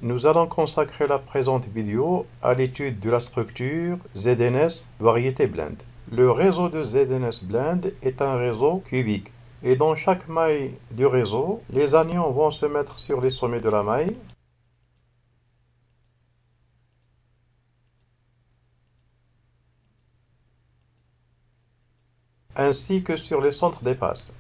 Nous allons consacrer la présente vidéo à l'étude de la structure ZNS variété blend. Le réseau de ZNS blend est un réseau cubique et dans chaque maille du réseau, les anions vont se mettre sur les sommets de la maille ainsi que sur les centres des passes.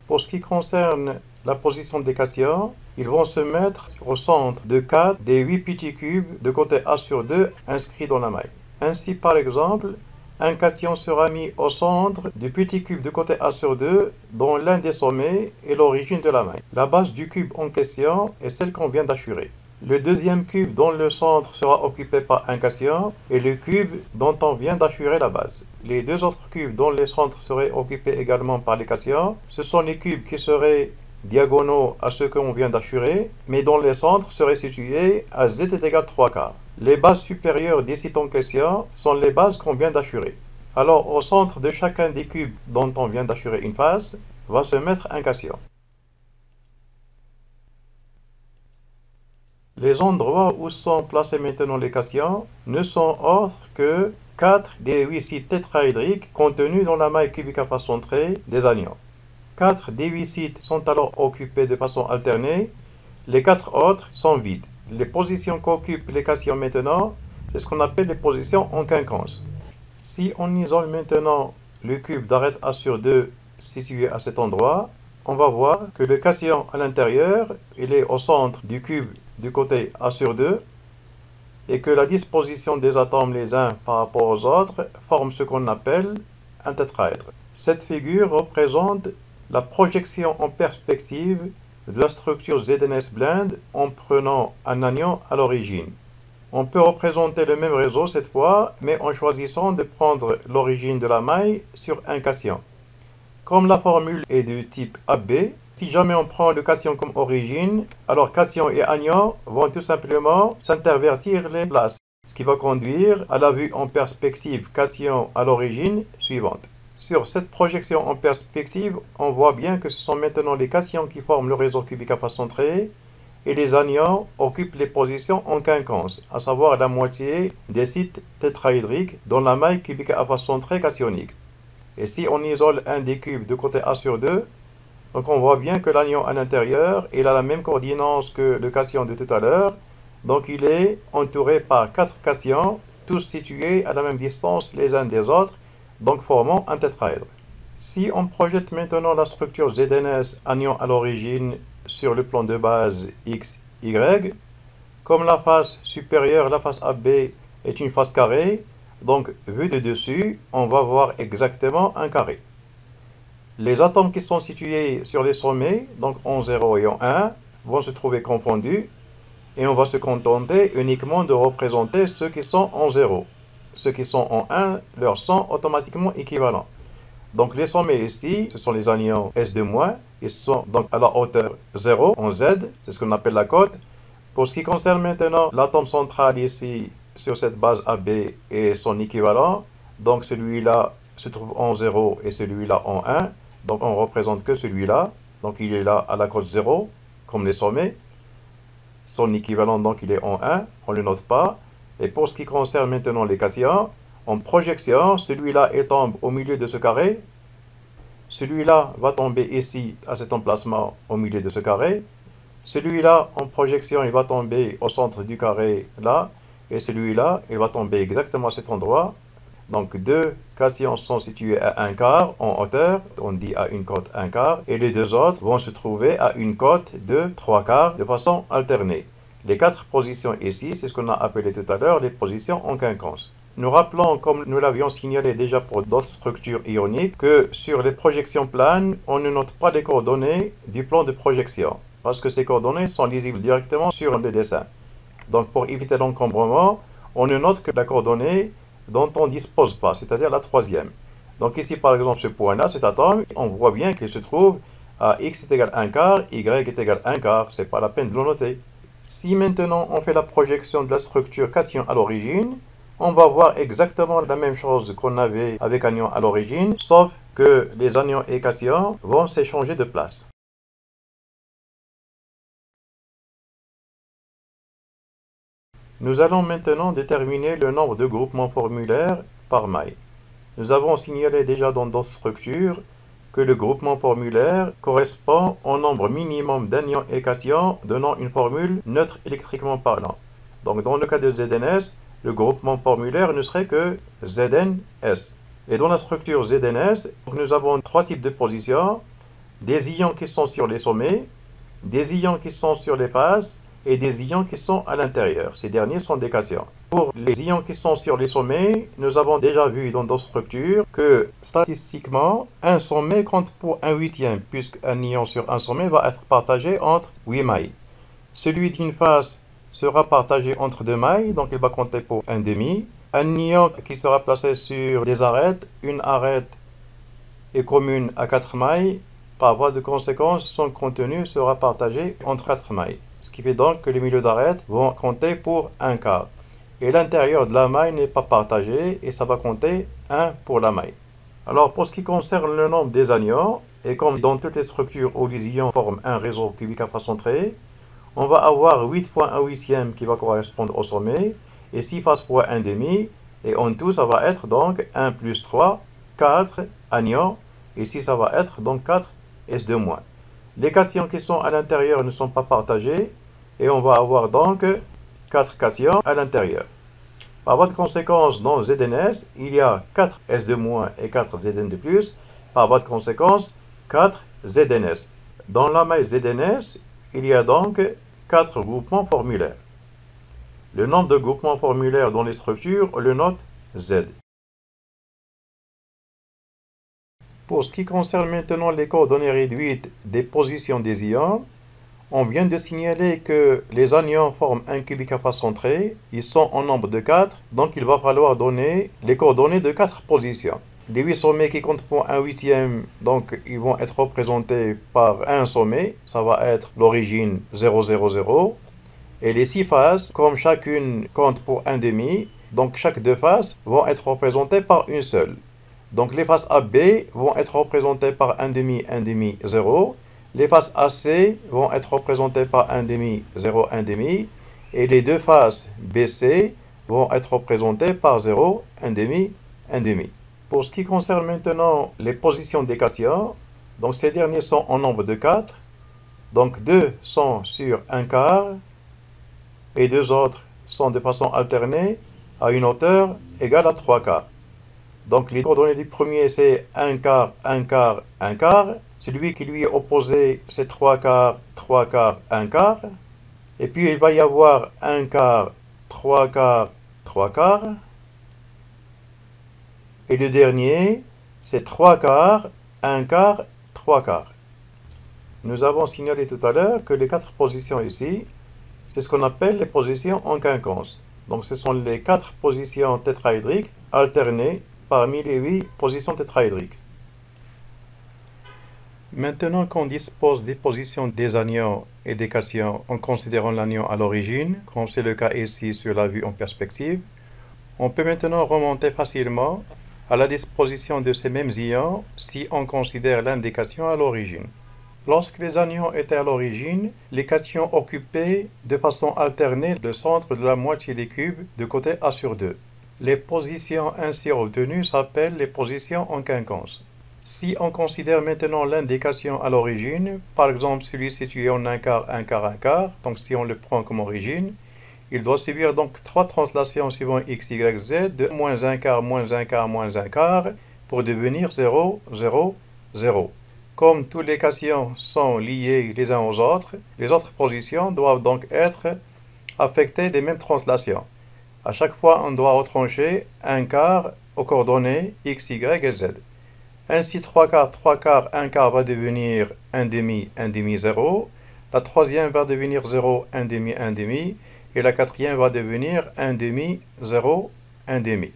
Pour ce qui concerne la position des cations, ils vont se mettre au centre de 4 des 8 petits cubes de côté A sur 2 inscrits dans la maille. Ainsi, par exemple, un cation sera mis au centre du petit cube de côté A sur 2 dont l'un des sommets est l'origine de la maille. La base du cube en question est celle qu'on vient d'achurer. Le deuxième cube dont le centre sera occupé par un cation est le cube dont on vient d'achurer la base. Les deux autres cubes dont les centres seraient occupés également par les cations, ce sont les cubes qui seraient diagonaux à ceux qu'on vient d'achurer, mais dont les centres seraient situés à z est égal 3/4. Les bases supérieures des sites en question sont les bases qu'on vient d'achurer. Alors au centre de chacun des cubes dont on vient d'achurer une face, va se mettre un cation. Les endroits où sont placés maintenant les cations ne sont autres que 4 des 8 sites tétraédriques contenus dans la maille cubique à face centrée des anions. 4 des 8 sites sont alors occupés de façon alternée, les 4 autres sont vides. Les positions qu'occupent les cations maintenant, c'est ce qu'on appelle les positions en quinconce. Si on isole maintenant le cube d'arête A sur 2 situé à cet endroit, on va voir que le cation à l'intérieur, il est au centre du cube du côté A sur 2 et que la disposition des atomes les uns par rapport aux autres forme ce qu'on appelle un tétraèdre. Cette figure représente la projection en perspective de la structure ZNS blend en prenant un anion à l'origine. On peut représenter le même réseau cette fois, mais en choisissant de prendre l'origine de la maille sur un cation. Comme la formule est du type AB, si jamais on prend le cation comme origine, alors cation et anion vont tout simplement s'intervertir les places, ce qui va conduire à la vue en perspective cation à l'origine suivante. Sur cette projection en perspective, on voit bien que ce sont maintenant les cations qui forment le réseau cubique à face centrée et les anions occupent les positions en quinconce, à savoir la moitié des sites tétraédriques dans la maille cubique à face centrée cationique. Et si on isole un des cubes de côté A sur 2, donc on voit bien que l'anion à l'intérieur, il a la même coordinance que le cation de tout à l'heure. Donc il est entouré par 4 cations, tous situés à la même distance les uns des autres, donc formant un tétraèdre. Si on projette maintenant la structure ZNS anion à l'origine sur le plan de base X, Y, comme la face supérieure, la face AB, est une face carrée, donc vu de dessus, on va voir exactement un carré. Les atomes qui sont situés sur les sommets, donc en 0 et en 1, vont se trouver confondus, et on va se contenter uniquement de représenter ceux qui sont en 0. Ceux qui sont en 1 leur sont automatiquement équivalents. Donc les sommets ici, ce sont les anions S2-, ils sont donc à la hauteur 0 en Z, c'est ce qu'on appelle la cote. Pour ce qui concerne maintenant l'atome central ici, sur cette base AB et son équivalent, donc celui-là se trouve en 0 et celui-là en 1, donc on représente que celui-là, donc il est là à la cote 0, comme les sommets. Son équivalent, donc il est en 1, on ne le note pas. Et pour ce qui concerne maintenant les cations, en projection, celui-là tombe au milieu de ce carré, celui-là va tomber ici à cet emplacement au milieu de ce carré, celui-là en projection il va tomber au centre du carré là, et celui-là il va tomber exactement à cet endroit. Donc deux cations sont situés à 1/4 en hauteur, on dit à une cote 1/4, et les deux autres vont se trouver à une cote de 3/4 de façon alternée. Les 4 positions ici, c'est ce qu'on a appelé tout à l'heure les positions en quinconce. Nous rappelons, comme nous l'avions signalé déjà pour d'autres structures ioniques, que sur les projections planes, on ne note pas les coordonnées du plan de projection, parce que ces coordonnées sont lisibles directement sur le dessin. Donc pour éviter l'encombrement, on ne note que la coordonnée dont on ne dispose pas, c'est-à-dire la troisième. Donc ici par exemple ce point-là, cet atome, on voit bien qu'il se trouve à x est égal 1/4, y est égal 1/4, c'est pas la peine de le noter. Si maintenant on fait la projection de la structure cation à l'origine, on va voir exactement la même chose qu'on avait avec anion à l'origine, sauf que les anions et cations vont s'échanger de place. Nous allons maintenant déterminer le nombre de groupements formulaires par maille. Nous avons signalé déjà dans d'autres structures que le groupement formulaire correspond au nombre minimum d'anions et cations donnant une formule neutre électriquement parlant. Donc dans le cas de ZNS, le groupement formulaire ne serait que ZNS. Et dans la structure ZNS, nous avons trois types de positions: des ions qui sont sur les sommets, des ions qui sont sur les faces et des ions qui sont à l'intérieur. Ces derniers sont des cations. Pour les ions qui sont sur les sommets, nous avons déjà vu dans d'autres structures que statistiquement, un sommet compte pour 1/8, puisqu'un ion sur un sommet va être partagé entre 8 mailles. Celui d'une face sera partagé entre 2 mailles, donc il va compter pour 1/2. Un ion qui sera placé sur des arêtes, une arête est commune à 4 mailles. Par voie de conséquence, son contenu sera partagé entre 4 mailles. Ce qui fait donc que les milieux d'arête vont compter pour 1/4. Et l'intérieur de la maille n'est pas partagé et ça va compter 1 pour la maille. Alors pour ce qui concerne le nombre des anions, et comme dans toutes les structures où les ions forment un réseau cubique aphascentré, on va avoir 8 fois 1/8 qui va correspondre au sommet et 6 faces fois 1/2, et en tout ça va être donc 1 plus 3, 4 anions, et ici ça va être donc 4 S2-. Les cations qui sont à l'intérieur ne sont pas partagées et on va avoir donc 4 cations à l'intérieur. Par voie de conséquence, dans ZNS, il y a 4 S2- et 4 ZN de plus. Par voie de conséquence, 4 ZNS. Dans la maille ZNS, il y a donc 4 groupements formulaires. Le nombre de groupements formulaires dans les structures, on le note Z. Pour ce qui concerne maintenant les coordonnées réduites des positions des ions, on vient de signaler que les anions forment un cubique aphascentré. Ils sont en nombre de 4, donc il va falloir donner les coordonnées de 4 positions. Les 8 sommets qui comptent pour 1/8, donc ils vont être représentés par un sommet, ça va être l'origine 0, 0, 0. Et les 6 faces, comme chacune compte pour 1/2, donc chaque 2 faces vont être représentées par une seule. Donc les faces AB vont être représentées par 1/2, 1/2, 0. Les faces AC vont être représentées par 1/2, 0, 1/2. Et les deux faces BC vont être représentées par 0, 1/2, 1/2. Pour ce qui concerne maintenant les positions des cations, donc ces derniers sont en nombre de 4. Donc 2 sont sur 1/4 et 2 autres sont de façon alternée à une hauteur égale à 3/4. Donc les coordonnées du premier c'est 1/4, 1/4, 1/4. Celui qui lui est opposé c'est 3/4, 3/4, 1/4. Et puis il va y avoir 1/4, 3/4, 3/4. Et le dernier c'est 3/4, 1/4, 3/4. Nous avons signalé tout à l'heure que les 4 positions ici, c'est ce qu'on appelle les positions en quinconce. Donc ce sont les 4 positions tétraédriques alternées parmi les 8 positions tétraédriques. Maintenant qu'on dispose des positions des anions et des cations en considérant l'anion à l'origine, comme c'est le cas ici sur la vue en perspective, on peut maintenant remonter facilement à la disposition de ces mêmes ions si on considère l'indication à l'origine. Lorsque les anions étaient à l'origine, les cations occupaient de façon alternée le centre de la moitié des cubes de côté A sur 2. Les positions ainsi obtenues s'appellent les positions en quinconce. Si on considère maintenant l'indication à l'origine, par exemple celui situé en 1/4, 1/4, 1/4, donc si on le prend comme origine, il doit subir donc 3 translations suivant x, y, z de moins 1/4, moins 1/4, moins 1/4 pour devenir 0, 0, 0. Comme tous les cations sont liés les uns aux autres, les autres positions doivent donc être affectées des mêmes translations. À chaque fois, on doit retrancher 1/4 aux coordonnées x, y et z. Ainsi, 3/4, 3/4, 1/4 va devenir 1/2, 1/2, 0. La troisième va devenir 0, 1/2, 1/2. Et la quatrième va devenir 1/2, 0, 1/2.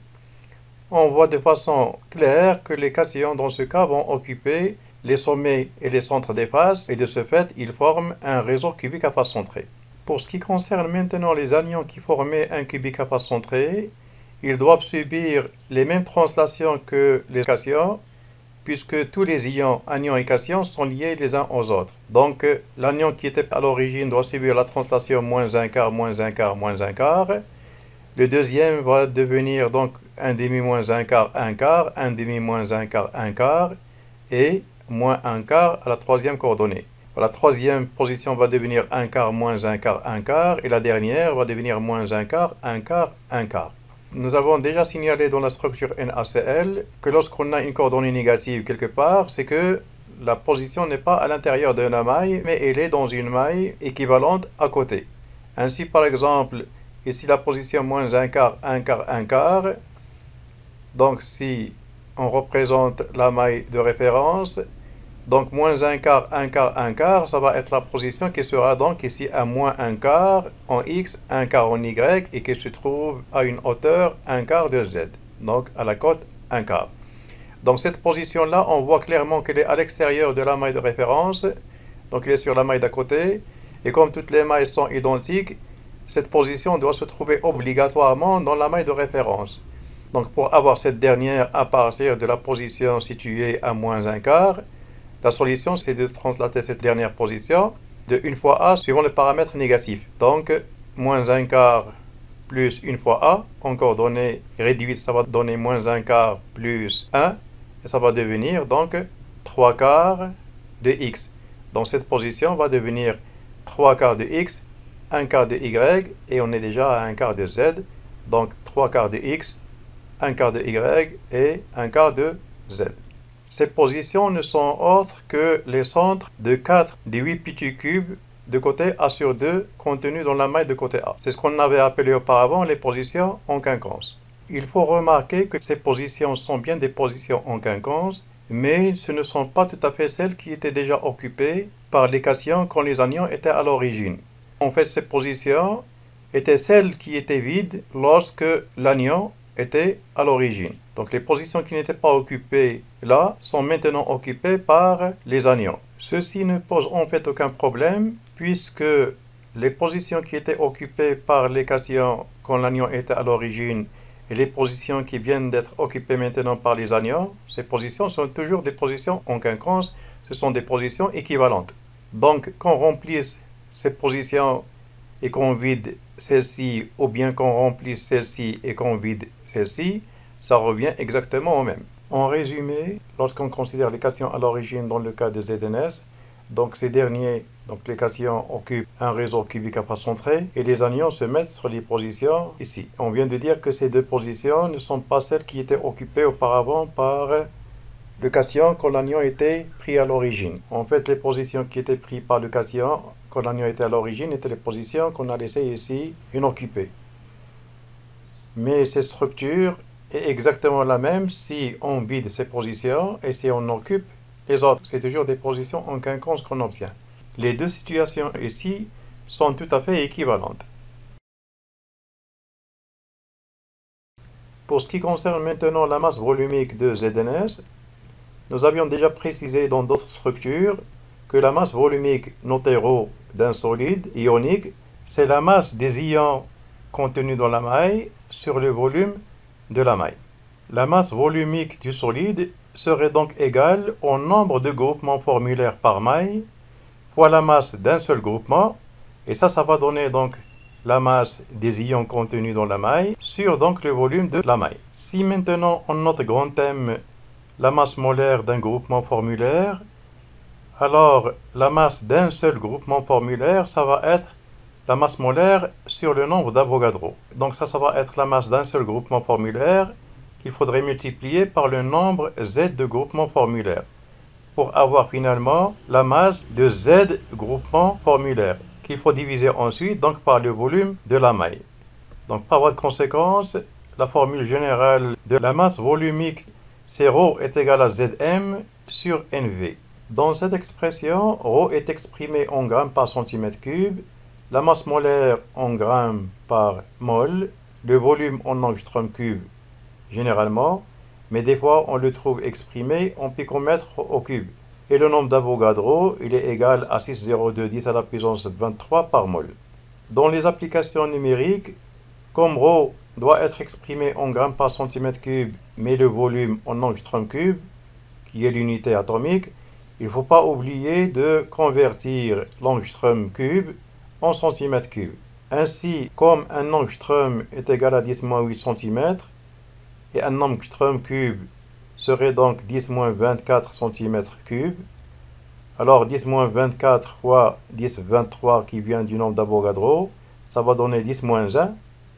On voit de façon claire que les cations dans ce cas vont occuper les sommets et les centres des faces, et de ce fait, ils forment un réseau cubique aphascentré. Pour ce qui concerne maintenant les anions qui formaient un cubique aphascentré, ils doivent subir les mêmes translations que les cations, puisque tous les ions, anions et cations, sont liés les uns aux autres. Donc, l'anion qui était à l'origine doit subir la translation moins un quart, moins un quart, moins un quart. Le deuxième va devenir donc un demi moins un quart, un demi moins un quart, et moins un quart à la troisième coordonnée. La troisième position va devenir un quart, moins un quart, et la dernière va devenir moins un quart, un quart, un quart. Nous avons déjà signalé dans la structure NaCl que lorsqu'on a une coordonnée négative quelque part, c'est que la position n'est pas à l'intérieur de la maille, mais elle est dans une maille équivalente à côté. Ainsi, par exemple, ici la position moins un quart, un quart, un quart. Donc si on représente la maille de référence, donc moins un quart, un quart, un quart, ça va être la position qui sera donc ici à moins un quart en X, un quart en Y, et qui se trouve à une hauteur un quart de Z, donc à la cote un quart. Donc cette position-là, on voit clairement qu'elle est à l'extérieur de la maille de référence, donc elle est sur la maille d'à côté, et comme toutes les mailles sont identiques, cette position doit se trouver obligatoirement dans la maille de référence. Donc pour avoir cette dernière à partir de la position située à moins un quart, la solution, c'est de translater cette dernière position de 1 fois A suivant le paramètre négatif. Donc, moins un quart plus 1 fois A, en coordonnée réduite, ça va donner moins un quart plus 1, et ça va devenir donc 3 quarts de X. Donc, cette position va devenir 3 quarts de X, 1 quart de Y, et on est déjà à 1 quart de Z. Donc, 3 quarts de X, 1 quart de Y et 1 quart de Z. Ces positions ne sont autres que les centres de 4 des 8 petits cubes de côté A sur 2 contenus dans la maille de côté A. C'est ce qu'on avait appelé auparavant les positions en quinconce. Il faut remarquer que ces positions sont bien des positions en quinconce, mais ce ne sont pas tout à fait celles qui étaient déjà occupées par les cations quand les anions étaient à l'origine. En fait, ces positions étaient celles qui étaient vides lorsque l'anion était à l'origine. Donc les positions qui n'étaient pas occupées là sont maintenant occupées par les anions. Ceci ne pose en fait aucun problème puisque les positions qui étaient occupées par les cations quand l'anion était à l'origine et les positions qui viennent d'être occupées maintenant par les anions, ces positions sont toujours des positions en quinconce, ce sont des positions équivalentes. Donc qu'on remplisse ces positions et qu'on vide celle-ci, ou bien qu'on remplisse celle-ci et qu'on vide celle-ci, ça revient exactement au même. En résumé, lorsqu'on considère les cations à l'origine dans le cas des ZNS, donc ces derniers, donc les cations occupent un réseau cubique à phase centrée et les anions se mettent sur les positions ici. On vient de dire que ces deux positions ne sont pas celles qui étaient occupées auparavant par le cation quand l'anion était pris à l'origine. En fait, les positions qui étaient prises par le cation quand l'anion était à l'origine étaient les positions qu'on a laissées ici inoccupées. Mais cette structure est exactement la même si on vide ces positions et si on occupe les autres. C'est toujours des positions en quinconce qu'on obtient. Les deux situations ici sont tout à fait équivalentes. Pour ce qui concerne maintenant la masse volumique de ZNS, nous avions déjà précisé dans d'autres structures que la masse volumique notée ρ d'un solide ionique, c'est la masse des ions contenus dans la maille sur le volume de la maille. La masse volumique du solide serait donc égale au nombre de groupements formulaires par maille fois la masse d'un seul groupement, et ça va donner donc la masse des ions contenus dans la maille sur donc le volume de la maille. Si maintenant on note grand thème la masse molaire d'un groupement formulaire, alors la masse d'un seul groupement formulaire, ça va être la masse molaire sur le nombre d'Avogadro. Donc ça va être la masse d'un seul groupement formulaire qu'il faudrait multiplier par le nombre Z de groupements formulaires pour avoir finalement la masse de Z groupements formulaires qu'il faut diviser ensuite donc par le volume de la maille. Donc par voie de conséquence, la formule générale de la masse volumique c'est ρ est égal à Zm sur Nv. Dans cette expression, ρ est exprimé en grammes par centimètre cube, la masse molaire en grammes par mol, le volume en angstrom cube généralement, mais des fois on le trouve exprimé en picomètre au cube. Et le nombre d'Avogadro, il est égal à 6,0210 à la puissance 23 par mol. Dans les applications numériques, comme ρ doit être exprimé en grammes par centimètre cube, mais le volume en angstrom cube, qui est l'unité atomique, il ne faut pas oublier de convertir l'angstrom cube en centimètre cube. Ainsi, comme un angstrom est égal à 10-8 cm, et un angstrom cube serait donc 10-24 cm3, alors 10-24 fois 10-23 qui vient du nombre d'Avogadro, ça va donner 10-1,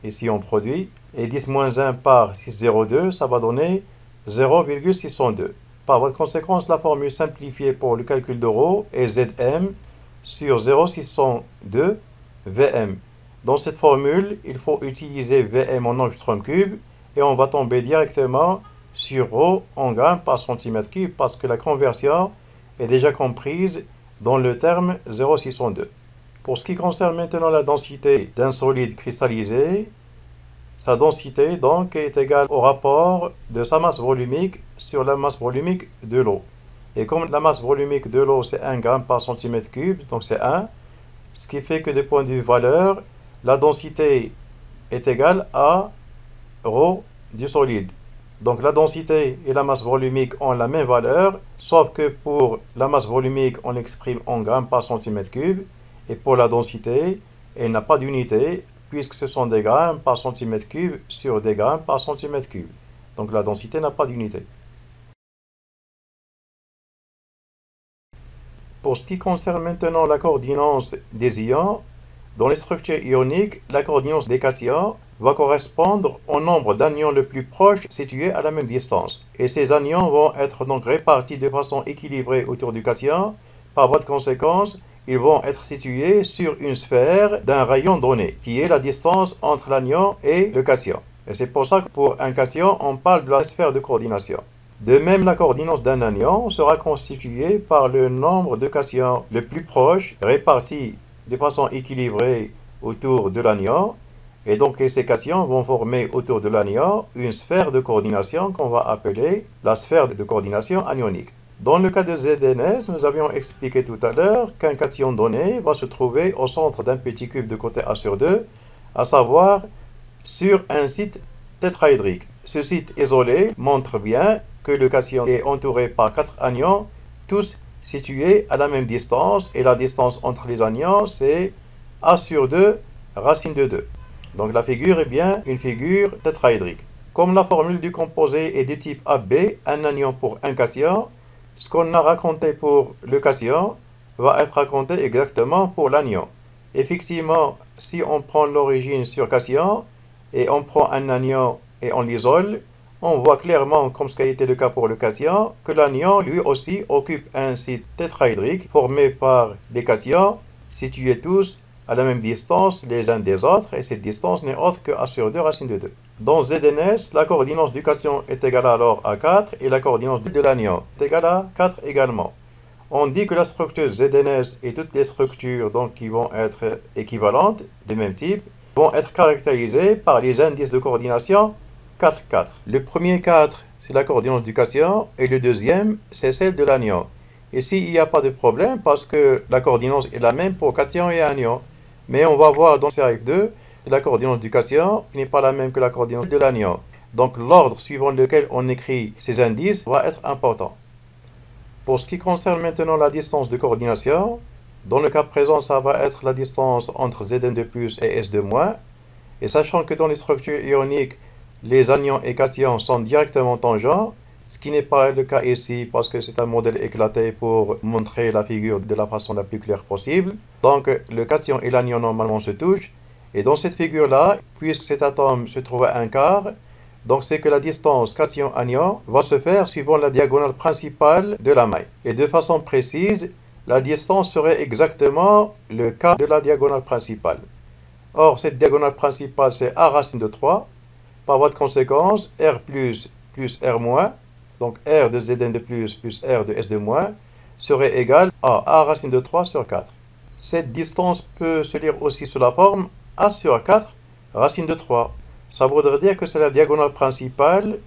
ici on produit, et 10-1 par 602, ça va donner 0,602. Par voie de conséquence, la formule simplifiée pour le calcul de ρ est Zm sur 0,602 Vm. Dans cette formule, il faut utiliser Vm en angstrom cube et on va tomber directement sur ρ en grammes par centimètre cube parce que la conversion est déjà comprise dans le terme 0,602. Pour ce qui concerne maintenant la densité d'un solide cristallisé, sa densité donc est égale au rapport de sa masse volumique sur la masse volumique de l'eau. Et comme la masse volumique de l'eau c'est 1 gramme par centimètre cube, donc c'est 1, ce qui fait que du point de vue valeur, la densité est égale à ρ du solide. Donc la densité et la masse volumique ont la même valeur, sauf que pour la masse volumique on l'exprime en grammes par centimètre cube, et pour la densité, elle n'a pas d'unité, puisque ce sont des grammes par centimètre cube sur des grammes par centimètre cube. Donc la densité n'a pas d'unité. Pour ce qui concerne maintenant la coordination des ions, dans les structures ioniques, la coordination des cations va correspondre au nombre d'anions le plus proche situés à la même distance. Et ces anions vont être donc répartis de façon équilibrée autour du cation. Par voie de conséquence, ils vont être situés sur une sphère d'un rayon donné, qui est la distance entre l'anion et le cation. Et c'est pour ça que pour un cation, on parle de la sphère de coordination. De même, la coordination d'un anion sera constituée par le nombre de cations le plus proche répartis de façon équilibrée autour de l'anion. Et donc ces cations vont former autour de l'anion une sphère de coordination qu'on va appeler la sphère de coordination anionique. Dans le cas de ZNS, nous avions expliqué tout à l'heure qu'un cation donné va se trouver au centre d'un petit cube de côté A sur 2, à savoir sur un site tétraédrique. Ce site isolé montre bien que le cation est entouré par 4 anions, tous situés à la même distance, et la distance entre les anions c'est A sur 2 racine de 2. Donc la figure est bien une figure tétraédrique. Comme la formule du composé est de type AB, un anion pour un cation, ce qu'on a raconté pour le cation va être raconté exactement pour l'anion. Effectivement, si on prend l'origine sur cation et on prend un anion et on l'isole, on voit clairement, comme ce qui a été le cas pour le cation, que l'anion lui aussi occupe un site tétraédrique formé par les cations situés tous à la même distance les uns des autres, et cette distance n'est autre que A sur 2 racine de 2. Dans ZNS, la coordination du cation est égale alors à 4 et la coordination de l'anion est égale à 4 également. On dit que la structure ZNS et toutes les structures donc, qui vont être équivalentes, de même type, vont être caractérisées par les indices de coordination 4, 4. Le premier 4, c'est la coordination du cation, et le deuxième, c'est celle de l'anion. Ici, il n'y a pas de problème parce que la coordination est la même pour cation et anion. Mais on va voir dans série 2 la coordination du cation n'est pas la même que la coordination de l'anion. Donc l'ordre suivant lequel on écrit ces indices va être important. Pour ce qui concerne maintenant la distance de coordination, dans le cas présent, ça va être la distance entre Zn de plus et S de moins. Et sachant que dans les structures ioniques, les anions et cations sont directement tangents, ce qui n'est pas le cas ici parce que c'est un modèle éclaté pour montrer la figure de la façon la plus claire possible. Donc le cation et l'anion normalement se touchent. Et dans cette figure-là, puisque cet atome se trouve à un quart, donc c'est que la distance cation-anion va se faire suivant la diagonale principale de la maille. Et de façon précise, la distance serait exactement le quart de la diagonale principale. Or, cette diagonale principale, c'est A racine de 3. Par voie de conséquence, R plus R moins, donc R de Zn de plus R de S de moins, serait égal à A racine de 3 sur 4. Cette distance peut se lire aussi sous la forme A sur 4 racine de 3. Ça voudrait dire que c'est la diagonale principale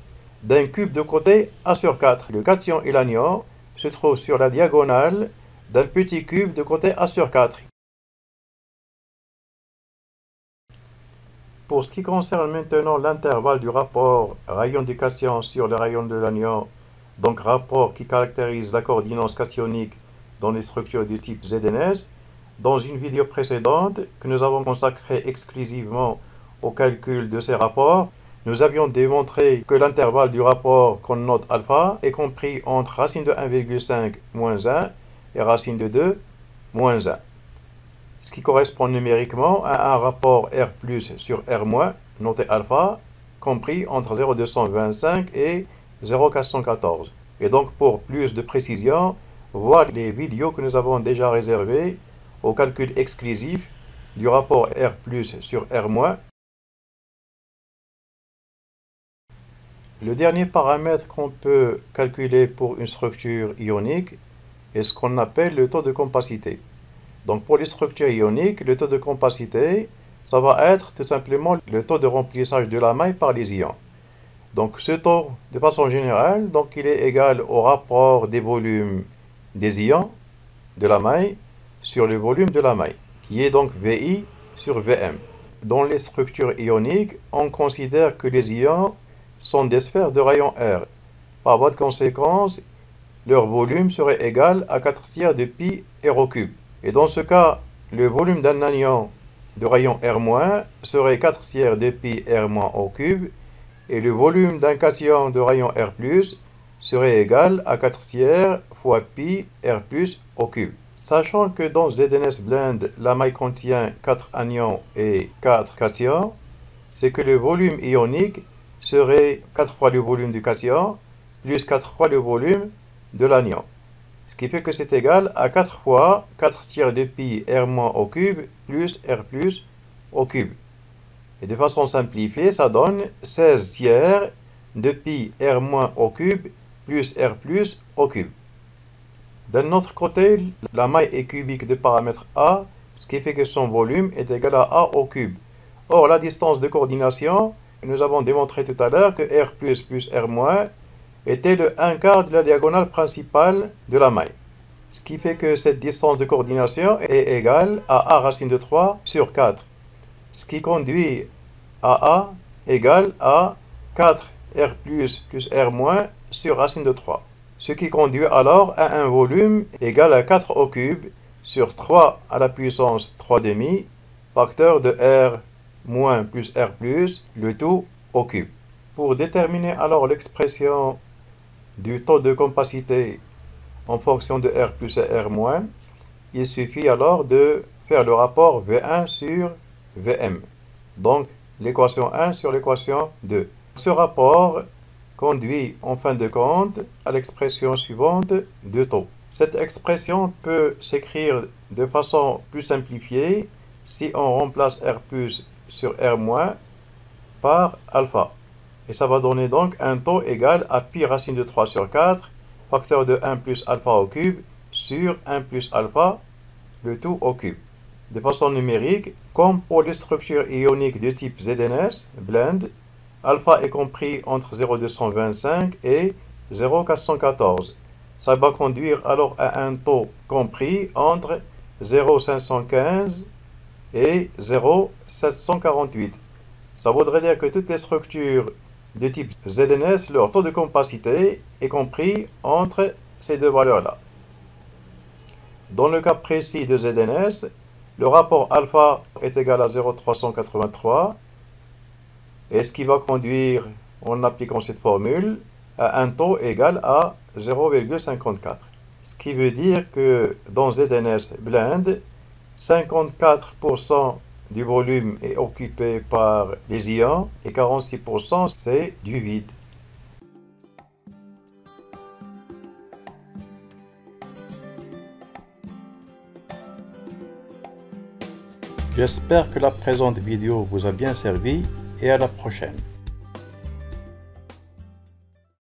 d'un cube de côté A sur 4. Le cation et l'anion se trouvent sur la diagonale d'un petit cube de côté A sur 4. Pour ce qui concerne maintenant l'intervalle du rapport rayon du cation sur le rayon de l'anion donc rapport qui caractérise la coordination cationique dans les structures du type ZNS. Dans une vidéo précédente que nous avons consacrée exclusivement au calcul de ces rapports, nous avions démontré que l'intervalle du rapport qu'on note alpha est compris entre racine de 1,5 moins 1 et racine de 2 moins 1, ce qui correspond numériquement à un rapport R plus sur R moins, noté alpha, compris entre 0,225 et 0,414. Et donc pour plus de précision, voir les vidéos que nous avons déjà réservées au calcul exclusif du rapport R plus sur R moins. Le dernier paramètre qu'on peut calculer pour une structure ionique est ce qu'on appelle le taux de compacité. Donc pour les structures ioniques, le taux de compacité, ça va être tout simplement le taux de remplissage de la maille par les ions. Donc ce taux, de façon générale, donc il est égal au rapport des volumes des ions de la maille sur le volume de la maille, qui est donc VI sur VM. Dans les structures ioniques, on considère que les ions sont des sphères de rayon R. Par voie de conséquence, leur volume serait égal à 4 tiers de pi R au cube. Et dans ce cas, le volume d'un anion de rayon R- serait 4 tiers de pi R- au cube, et le volume d'un cation de rayon R+, serait égal à 4 tiers fois pi R+ au cube. Sachant que dans ZNS Blend, la maille contient 4 anions et 4 cations, c'est que le volume ionique serait 4 fois le volume du cation plus 4 fois le volume de l'anion. Ce qui fait que c'est égal à 4 fois 4 tiers de pi R- au cube plus R+ au cube. Et de façon simplifiée, ça donne 16 tiers de pi R- au cube plus R+ au cube. D'un autre côté, la maille est cubique de paramètre A, ce qui fait que son volume est égal à A au cube. Or, la distance de coordination, nous avons démontré tout à l'heure que R+ plus R- était le 1/4 de la diagonale principale de la maille. Ce qui fait que cette distance de coordination est égale à A racine de 3 sur 4. Ce qui conduit à A égale à 4 R plus R- sur racine de 3. Ce qui conduit alors à un volume égal à 4 au cube sur 3 à la puissance 3,5, facteur de R- plus R+, le tout au cube. Pour déterminer alors l'expression du taux de compacité en fonction de R plus et R-, il suffit alors de faire le rapport V1 sur Vm. Donc, l'équation 1 sur l'équation 2. Ce rapport conduit en fin de compte à l'expression suivante de taux. Cette expression peut s'écrire de façon plus simplifiée si on remplace R plus sur R- par alpha. Et ça va donner donc un taux égal à pi racine de 3 sur 4, facteur de 1 plus alpha au cube, sur 1 plus alpha, le tout au cube. De façon numérique, comme pour les structures ioniques de type ZNS, Blend, alpha est compris entre 0,225 et 0,414. Ça va conduire alors à un taux compris entre 0,515 et 0,748. Ça voudrait dire que toutes les structures de type ZNS, leur taux de compacité est compris entre ces deux valeurs-là. Dans le cas précis de ZNS, le rapport alpha est égal à 0,383, et ce qui va conduire, en appliquant cette formule, à un taux égal à 0,54. Ce qui veut dire que dans ZNS Blend, 54% du volume est occupé par les ions et 46% c'est du vide. J'espère que la présente vidéo vous a bien servi et à la prochaine.